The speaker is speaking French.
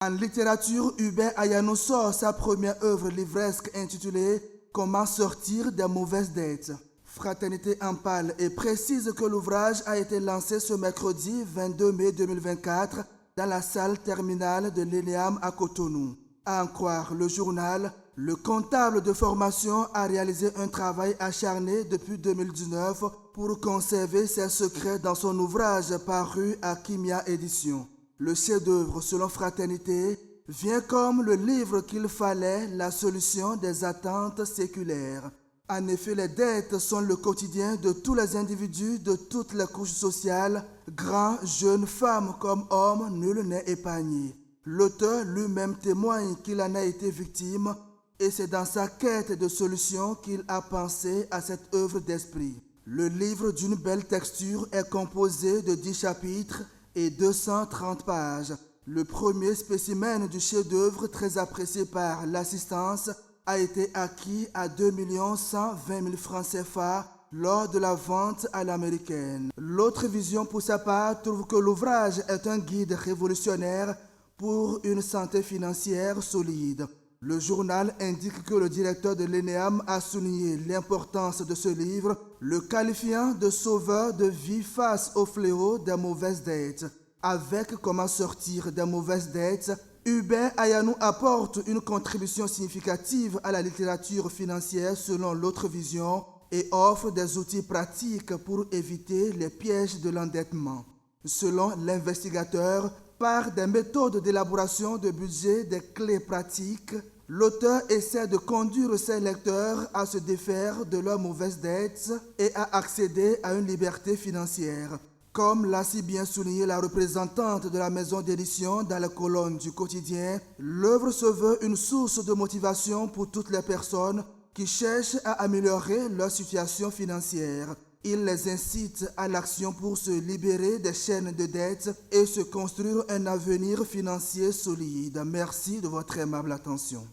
En littérature, Hubert Ayano sort sa première œuvre livresque intitulée « Comment sortir des mauvaises dettes ». Fraternité en parle et précise que l'ouvrage a été lancé ce mercredi 22 mai 2024 dans la salle terminale de l'ENEAM à Cotonou. À en croire le journal, le comptable de formation a réalisé un travail acharné depuis 2019 pour conserver ses secrets dans son ouvrage paru à Kimia Éditions. Le chef-d'œuvre, selon Fraternité, vient comme le livre qu'il fallait, la solution des attentes séculaires. En effet, les dettes sont le quotidien de tous les individus de toutes les couches sociales, grands, jeunes, femmes comme hommes, nul n'est épargné. L'auteur lui-même témoigne qu'il en a été victime et c'est dans sa quête de solution qu'il a pensé à cette œuvre d'esprit. Le livre d'une belle texture est composé de 10 chapitres et 230 pages. Le premier spécimen du chef-d'œuvre très apprécié par l'assistance a été acquis à 2 120 000 francs CFA lors de la vente à l'américaine. L'autre vision pour sa part trouve que l'ouvrage est un guide révolutionnaire pour une santé financière solide. Le journal indique que le directeur de l'ENEAM a souligné l'importance de ce livre, le qualifiant de sauveur de vie face au fléau des mauvaises dettes. Avec Comment sortir des mauvaises dettes, Hubert Ayano apporte une contribution significative à la littérature financière selon l'autre vision et offre des outils pratiques pour éviter les pièges de l'endettement. Selon l'investigateur, par des méthodes d'élaboration de budget, des clés pratiques, l'auteur essaie de conduire ses lecteurs à se défaire de leurs mauvaises dettes et à accéder à une liberté financière. Comme l'a si bien souligné la représentante de la maison d'édition dans la colonne du quotidien, l'œuvre se veut une source de motivation pour toutes les personnes qui cherchent à améliorer leur situation financière. Il les incite à l'action pour se libérer des chaînes de dettes et se construire un avenir financier solide. Merci de votre aimable attention.